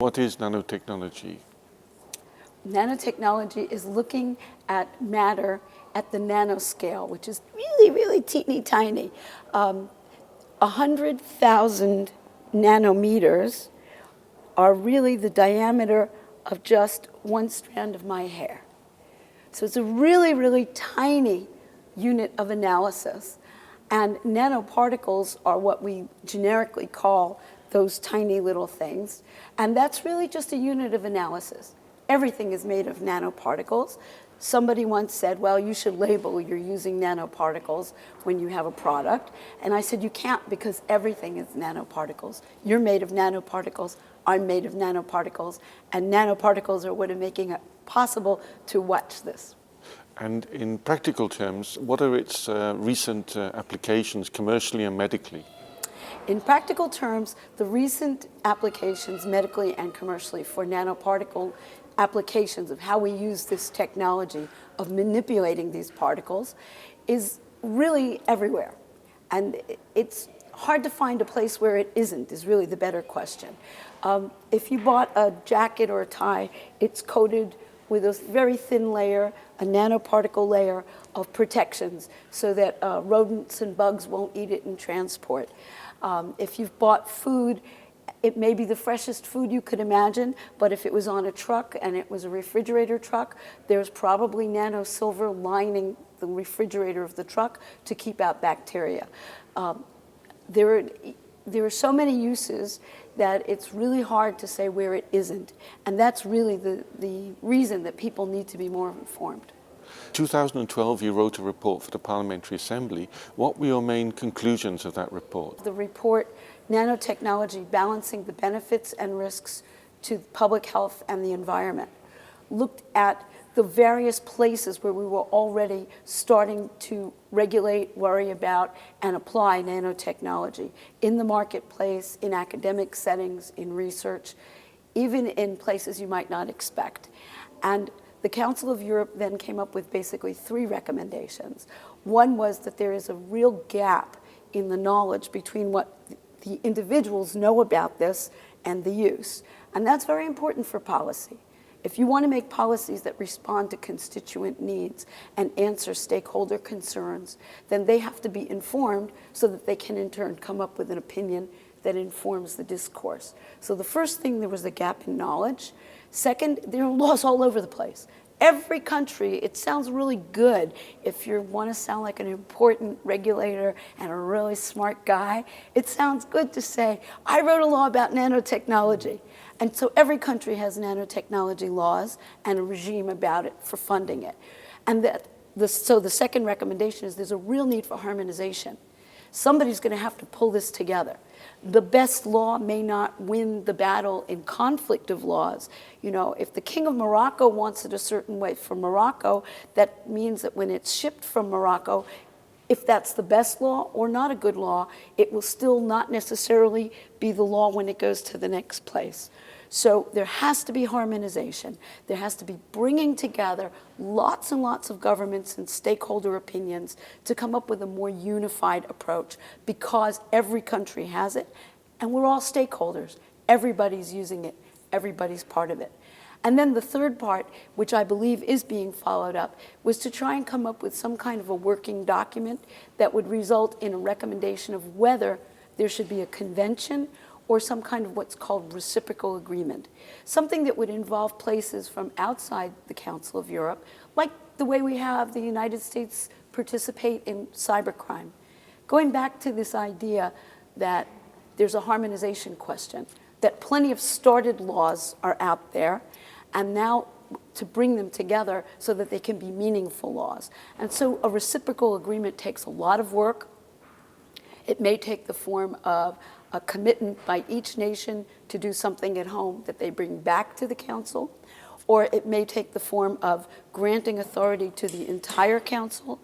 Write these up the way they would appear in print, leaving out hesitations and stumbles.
What is nanotechnology? Nanotechnology is looking at matter at the nanoscale, which is really, really teeny tiny. 100,000 nanometers are really the diameter of just one strand of my hair. So it's a really, really tiny unit of analysis. And nanoparticles are what we generically call those tiny little things. And that's really just a unit of analysis. Everything is made of nanoparticles. Somebody once said, well, you should label you're using nanoparticles when you have a product. And I said, you can't, because everything is nanoparticles. You're made of nanoparticles. I'm made of nanoparticles. And nanoparticles are what are making it possible to watch this. And in practical terms, what are its recent applications commercially and medically? In practical terms, the recent applications medically and commercially for nanoparticle applications of how we use this technology of manipulating these particles is really everywhere. And it's hard to find a place where it isn't, is really the better question. If you bought a jacket or a tie, it's coated with a very thin layer, a nanoparticle layer of protections so that rodents and bugs won't eat it in transport. If you've bought food, it may be the freshest food you could imagine, but if it was on a truck and it was a refrigerator truck, there's probably nanosilver lining the refrigerator of the truck to keep out bacteria. There are so many uses that it's really hard to say where it isn't. And that's really the reason that people need to be more informed. 2012, you wrote a report for the Parliamentary Assembly. What were your main conclusions of that report? The report, Nanotechnology, Balancing the Benefits and Risks to Public Health and the Environment, looked at the various places where we were already starting to regulate, worry about, and apply nanotechnology in the marketplace, in academic settings, in research, even in places you might not expect. And the Council of Europe then came up with basically 3 recommendations. One was that there is a real gap in the knowledge between what the individuals know about this and the use. And that's very important for policy. If you want to make policies that respond to constituent needs and answer stakeholder concerns, then they have to be informed so that they can in turn come up with an opinion that informs the discourse. So the first thing, there was a gap in knowledge. Second, there are laws all over the place. Every country, it sounds really good if you want to sound like an important regulator and a really smart guy. It sounds good to say, I wrote a law about nanotechnology. And so every country has nanotechnology laws and a regime about it for funding it. And so the second recommendation is there's a real need for harmonization. Somebody's going to have to pull this together. The best law may not win the battle in conflict of laws. You know, if the King of Morocco wants it a certain way for Morocco, that means that when it's shipped from Morocco, if that's the best law or not a good law, it will still not necessarily be the law when it goes to the next place. So there has to be harmonization. There has to be bringing together lots and lots of governments and stakeholder opinions to come up with a more unified approach, because every country has it, and we're all stakeholders. Everybody's using it. Everybody's part of it. And then the third part, which I believe is being followed up, was to try and come up with some kind of a working document that would result in a recommendation of whether there should be a convention or some kind of what's called reciprocal agreement, something that would involve places from outside the Council of Europe, like the way we have the United States participate in cybercrime. Going back to this idea that there's a harmonization question, that plenty of started laws are out there, and now to bring them together so that they can be meaningful laws. And so a reciprocal agreement takes a lot of work. It may take the form of a commitment by each nation to do something at home that they bring back to the Council, or it may take the form of granting authority to the entire Council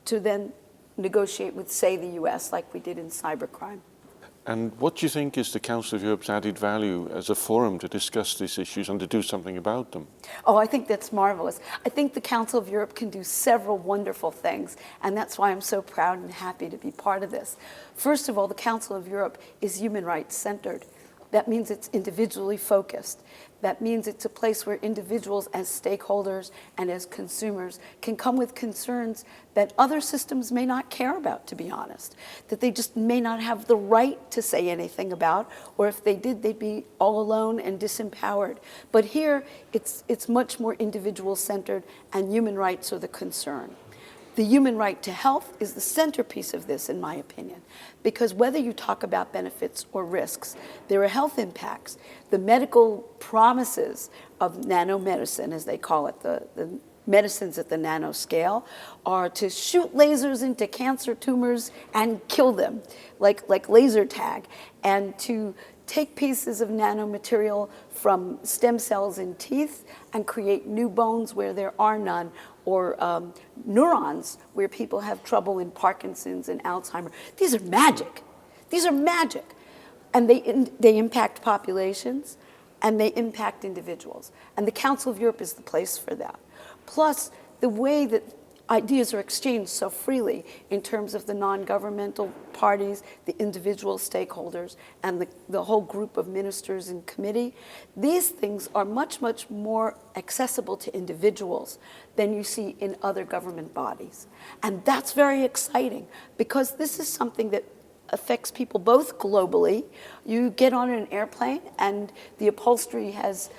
to then negotiate with, say, the US, like we did in cybercrime. And what do you think is the Council of Europe's added value as a forum to discuss these issues and to do something about them? Oh, I think that's marvelous. I think the Council of Europe can do several wonderful things, and that's why I'm so proud and happy to be part of this. First of all, the Council of Europe is human rights centered. That means it's individually focused. That means it's a place where individuals as stakeholders and as consumers can come with concerns that other systems may not care about, to be honest, that they just may not have the right to say anything about, or if they did, they'd be all alone and disempowered. But here, it's much more individual-centered, and human rights are the concern. The human right to health is the centerpiece of this, in my opinion, because whether you talk about benefits or risks, there are health impacts. The medical promises of nanomedicine, as they call it, the medicines at the nano scale, are to shoot lasers into cancer tumors and kill them, like laser tag, and to take pieces of nanomaterial from stem cells in teeth and create new bones where there are none, or neurons where people have trouble in Parkinson's and Alzheimer's. These are magic. These are magic. And they impact populations, and they impact individuals. And the Council of Europe is the place for that. Plus, the way that ideas are exchanged so freely in terms of the non-governmental parties, the individual stakeholders, and the whole group of ministers in committee, these things are much, much more accessible to individuals than you see in other government bodies. And that's very exciting, because this is something that affects people both globally. You get on an airplane and the upholstery has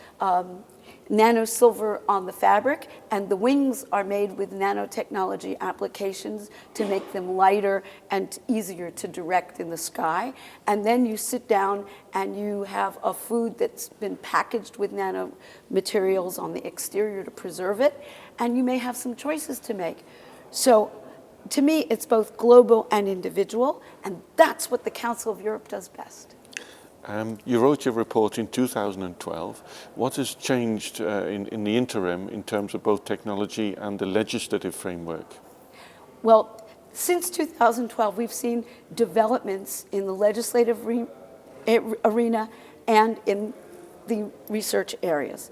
nano silver on the fabric, and the wings are made with nanotechnology applications to make them lighter and easier to direct in the sky. And then you sit down and you have a food that's been packaged with nanomaterials on the exterior to preserve it, and you may have some choices to make. So to me, it's both global and individual, and that's what the Council of Europe does best. You wrote your report in 2012. What has changed in the interim in terms of both technology and the legislative framework? Well, since 2012, we've seen developments in the legislative arena and in the research areas.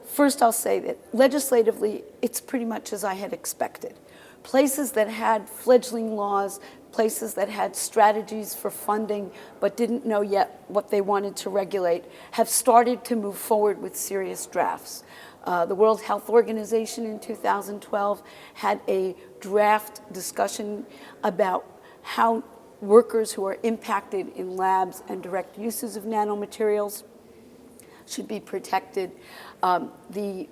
First, I'll say that legislatively, it's pretty much as I had expected. Places that had fledgling laws, places that had strategies for funding but didn't know yet what they wanted to regulate, have started to move forward with serious drafts. The World Health Organization in 2012 had a draft discussion about how workers who are impacted in labs and direct uses of nanomaterials should be protected. The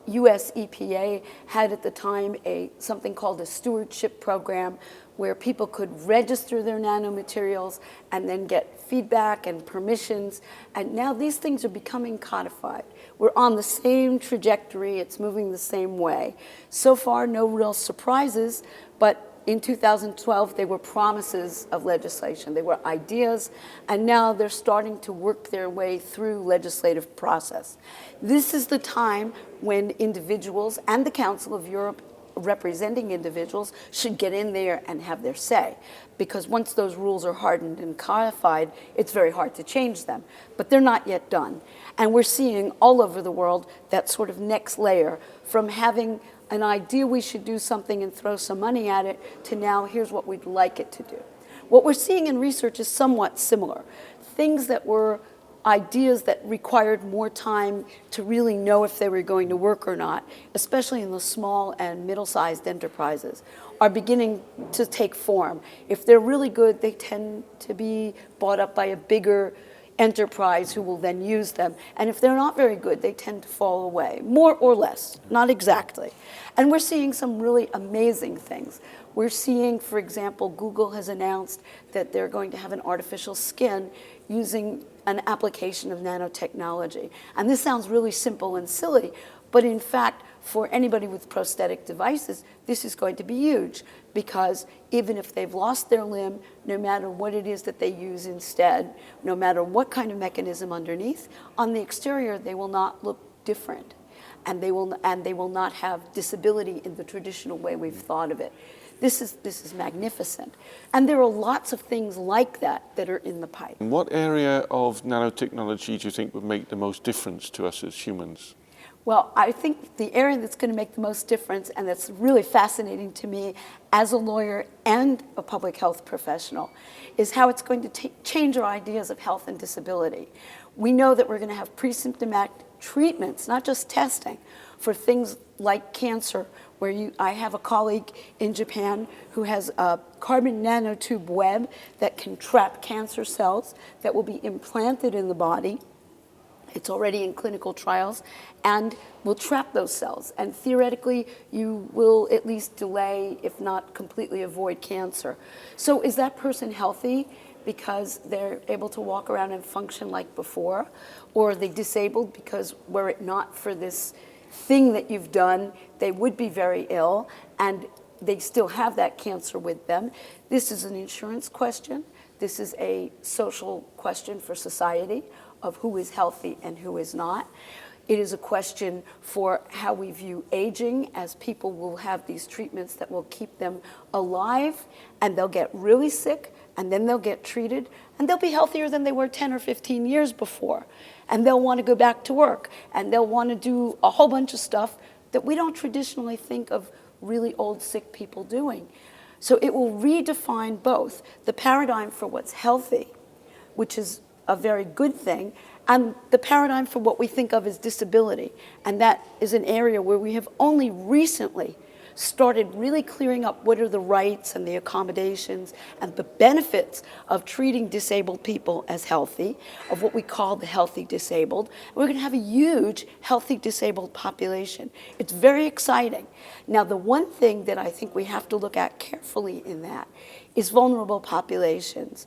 US EPA had at the time something called a stewardship program where people could register their nanomaterials and then get feedback and permissions. And now these things are becoming codified. We're on the same trajectory. It's moving the same way. So far, no real surprises, but in 2012, they were promises of legislation. They were ideas, and now they're starting to work their way through legislative process. This is the time when individuals and the Council of Europe representing individuals should get in there and have their say, because once those rules are hardened and codified, it's very hard to change them. But they're not yet done. And we're seeing all over the world that sort of next layer, from having an idea we should do something and throw some money at it, to now here's what we'd like it to do. What we're seeing in research is somewhat similar. Things that were ideas that required more time to really know if they were going to work or not, especially in the small and middle-sized enterprises, are beginning to take form. If they're really good, they tend to be bought up by a bigger enterprise who will then use them. And if they're not very good, they tend to fall away, more or less, not exactly. And we're seeing some really amazing things. We're seeing, for example, Google has announced that they're going to have an artificial skin using an application of nanotechnology. And this sounds really simple and silly, but in fact, for anybody with prosthetic devices, this is going to be huge, because even if they've lost their limb, no matter what it is that they use instead, no matter what kind of mechanism underneath, on the exterior they will not look different, and they will not have disability in the traditional way we've thought of it. This is magnificent. And there are lots of things like that that are in the pipe. What area of nanotechnology do you think would make the most difference to us as humans? Well, I think the area that's going to make the most difference, and that's really fascinating to me as a lawyer and a public health professional, is how it's going to change our ideas of health and disability. We know that we're going to have pre-symptomatic treatments, not just testing, for things like cancer, where I have a colleague in Japan who has a carbon nanotube web that can trap cancer cells that will be implanted in the body. It's already in clinical trials and will trap those cells. And theoretically, you will at least delay, if not completely avoid cancer. So is that person healthy because they're able to walk around and function like before? Or are they disabled because were it not for this thing that you've done, they would be very ill and they still have that cancer with them? This is an insurance question. This is a social question for society of who is healthy and who is not. It is a question for how we view aging, as people will have these treatments that will keep them alive, and they'll get really sick, and then they'll get treated, and they'll be healthier than they were 10 or 15 years before. And they'll want to go back to work, and they'll want to do a whole bunch of stuff that we don't traditionally think of really old, sick people doing. So it will redefine both the paradigm for what's healthy, which is a very good thing, and the paradigm for what we think of as disability. And that is an area where we have only recently started really clearing up what are the rights and the accommodations and the benefits of treating disabled people as healthy, of what we call the healthy disabled. We're going to have a huge healthy disabled population. It's very exciting. Now, the one thing that I think we have to look at carefully in that is vulnerable populations.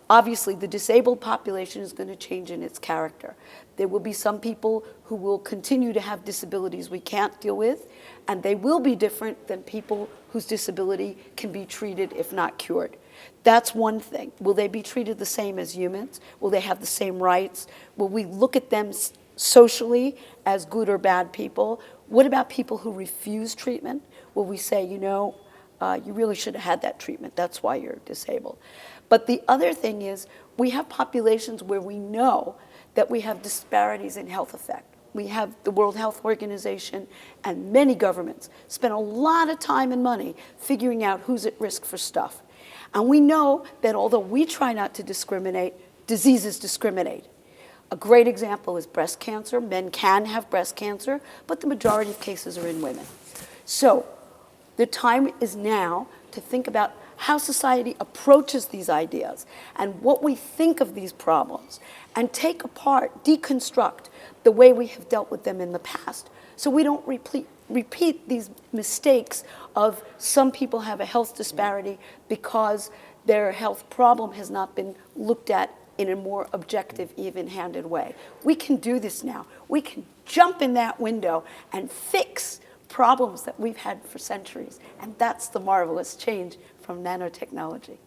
Obviously, the disabled population is going to change in its character. There will be some people who will continue to have disabilities we can't deal with, and they will be different than people whose disability can be treated, if not cured. That's one thing. Will they be treated the same as humans? Will they have the same rights? Will we look at them socially as good or bad people? What about people who refuse treatment? Will we say, you know, you really should have had that treatment. That's why you're disabled. But the other thing is, we have populations where we know that we have disparities in health effect. We have the World Health Organization and many governments spend a lot of time and money figuring out who's at risk for stuff. And we know that although we try not to discriminate, diseases discriminate. A great example is breast cancer. Men can have breast cancer, but the majority of cases are in women. So the time is now to think about how society approaches these ideas and what we think of these problems, and take apart, deconstruct the way we have dealt with them in the past, so we don't repeat these mistakes of some people have a health disparity because their health problem has not been looked at in a more objective, even-handed way. We can do this now. We can jump in that window and fix problems that we've had for centuries. And that's the marvelous change from nanotechnology.